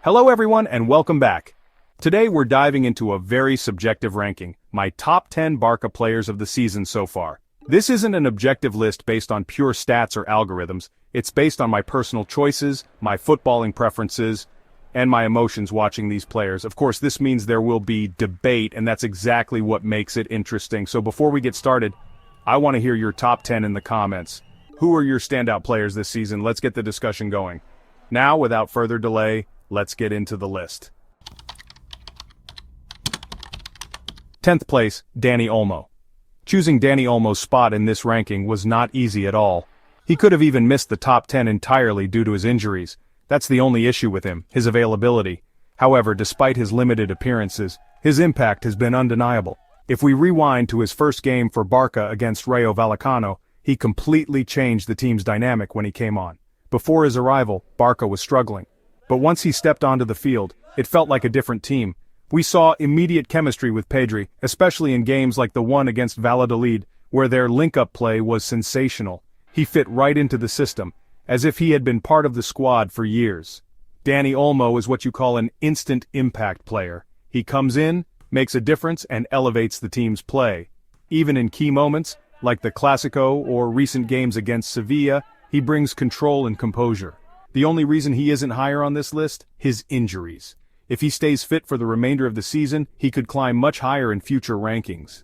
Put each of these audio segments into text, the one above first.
Hello everyone and welcome back. Today we're diving into a very subjective ranking, my top 10 Barca players of the season so far. This isn't an objective list based on pure stats or algorithms, it's based on my personal choices, my footballing preferences, and my emotions watching these players. Of course, this means there will be debate, and that's exactly what makes it interesting. So before we get started, I want to hear your top 10 in the comments. Who are your standout players this season? Let's get the discussion going. Now, without further delay, let's get into the list. 10th place, Dani Olmo. Choosing Dani Olmo's spot in this ranking was not easy at all. He could have even missed the top 10 entirely due to his injuries. That's the only issue with him, his availability. However, despite his limited appearances, his impact has been undeniable. If we rewind to his first game for Barca against Rayo Vallecano, he completely changed the team's dynamic when he came on. Before his arrival, Barca was struggling. But once he stepped onto the field, it felt like a different team. We saw immediate chemistry with Pedri, especially in games like the one against Valladolid, where their link-up play was sensational. He fit right into the system, as if he had been part of the squad for years. Dani Olmo is what you call an instant impact player. He comes in, makes a difference, and elevates the team's play. Even in key moments, like the Clásico or recent games against Sevilla, he brings control and composure. The only reason he isn't higher on this list? His injuries. If he stays fit for the remainder of the season, he could climb much higher in future rankings.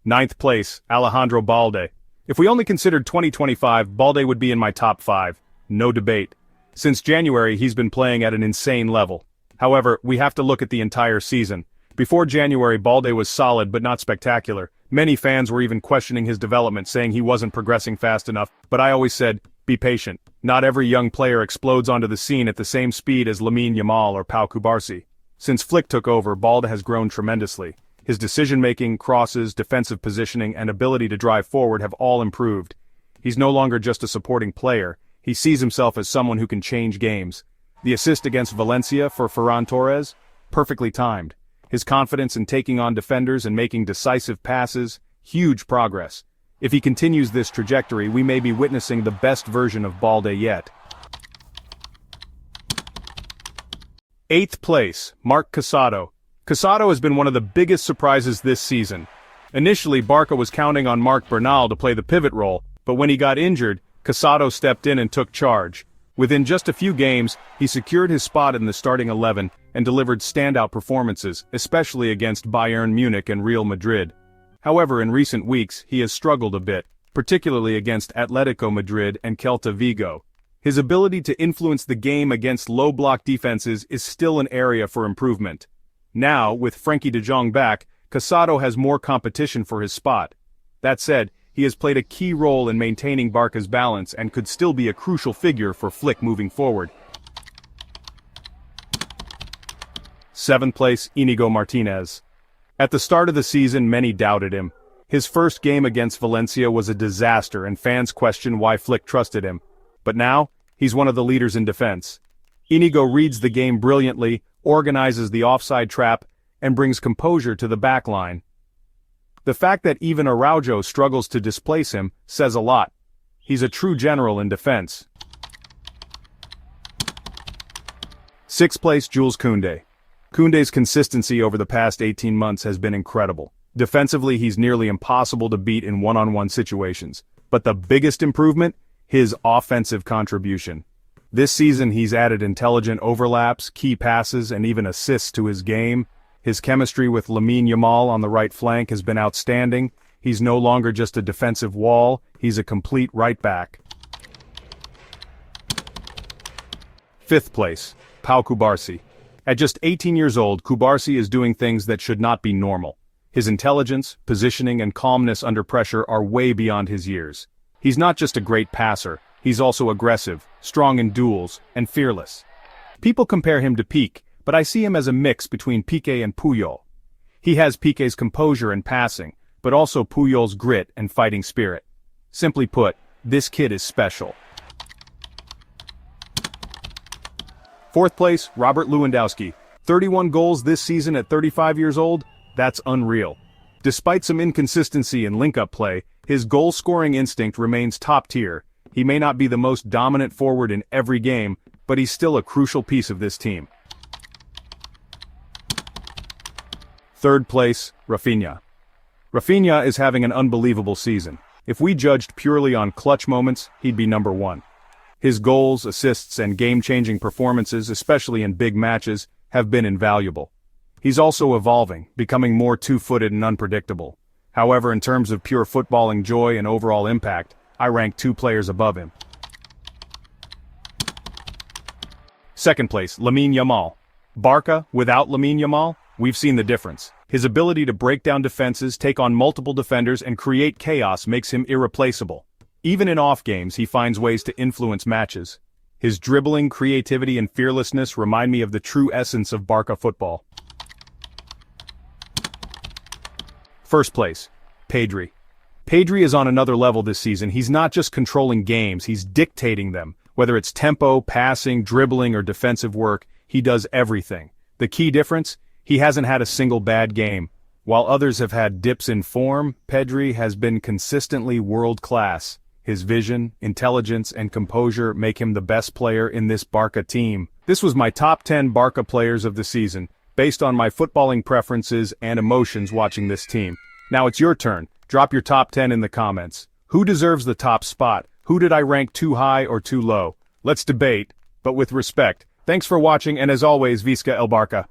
9th place, Alejandro Balde. If we only considered 2025, Balde would be in my top 5. No debate. Since January, he's been playing at an insane level. However, we have to look at the entire season. Before January, Balde was solid but not spectacular. Many fans were even questioning his development, saying he wasn't progressing fast enough, but I always said, be patient. Not every young player explodes onto the scene at the same speed as Lamineyamal or Pau Cubarsí. Since Flick took over, Balde has grown tremendously. His decision-making, crosses, defensive positioning, and ability to drive forward have all improved. He's no longer just a supporting player, he sees himself as someone who can change games. The assist against Valencia for Ferran Torres? Perfectly timed. His confidence in taking on defenders and making decisive passes? Huge progress. If he continues this trajectory, we may be witnessing the best version of Balde yet. 8th place, Marc Casado. Casado has been one of the biggest surprises this season. Initially, Barca was counting on Marc Bernal to play the pivot role, but when he got injured, Casado stepped in and took charge. Within just a few games, he secured his spot in the starting 11 and delivered standout performances, especially against Bayern Munich and Real Madrid. However, in recent weeks, he has struggled a bit, particularly against Atletico Madrid and Celta Vigo. His ability to influence the game against low-block defenses is still an area for improvement. Now, with Frenkie de Jong back, Casado has more competition for his spot. That said, he has played a key role in maintaining Barca's balance and could still be a crucial figure for Flick moving forward. 7th place, Íñigo Martínez. At the start of the season, many doubted him. His first game against Valencia was a disaster and fans questioned why Flick trusted him. But now, he's one of the leaders in defense. Íñigo reads the game brilliantly, organizes the offside trap, and brings composure to the back line. The fact that even Araujo struggles to displace him says a lot. He's a true general in defense. 6th place, Jules Koundé. Koundé's consistency over the past 18 months has been incredible. Defensively, he's nearly impossible to beat in one-on-one situations. But the biggest improvement? His offensive contribution. This season he's added intelligent overlaps, key passes, and even assists to his game. His chemistry with Lamineyamal on the right flank has been outstanding. He's no longer just a defensive wall, he's a complete right back. 5th place, Pau Cubarsí. At just 18 years old, Cubarsí is doing things that should not be normal. His intelligence, positioning, and calmness under pressure are way beyond his years. He's not just a great passer, he's also aggressive, strong in duels, and fearless. People compare him to Piqué, but I see him as a mix between Piqué and Puyol. He has Piqué's composure and passing, but also Puyol's grit and fighting spirit. Simply put, this kid is special. 4th place, Robert Lewandowski. 31 goals this season at 35 years old? That's unreal. Despite some inconsistency in link-up play, his goal-scoring instinct remains top tier. He may not be the most dominant forward in every game, but he's still a crucial piece of this team. Third place, Rafinha. Rafinha is having an unbelievable season. If we judged purely on clutch moments, he'd be number one. His goals, assists, and game-changing performances, especially in big matches, have been invaluable. He's also evolving, becoming more two-footed and unpredictable. However, in terms of pure footballing joy and overall impact, I rank 2 players above him. Second place, Lamineyamal. Barça, without Lamineyamal, we've seen the difference. His ability to break down defenses, take on multiple defenders, and create chaos makes him irreplaceable. Even in off games, he finds ways to influence matches. His dribbling, creativity, and fearlessness remind me of the true essence of Barça football. First place, Pedri. Pedri is on another level this season. He's not just controlling games, he's dictating them. Whether it's tempo, passing, dribbling, or defensive work, he does everything. The key difference? He hasn't had a single bad game. While others have had dips in form, Pedri has been consistently world-class. His vision, intelligence, and composure make him the best player in this Barça team. This was my top 10 Barça players of the season, based on my footballing preferences and emotions watching this team. Now it's your turn. Drop your top 10 in the comments. Who deserves the top spot? Who did I rank too high or too low? Let's debate, but with respect. Thanks for watching, and as always, Visca el Barça.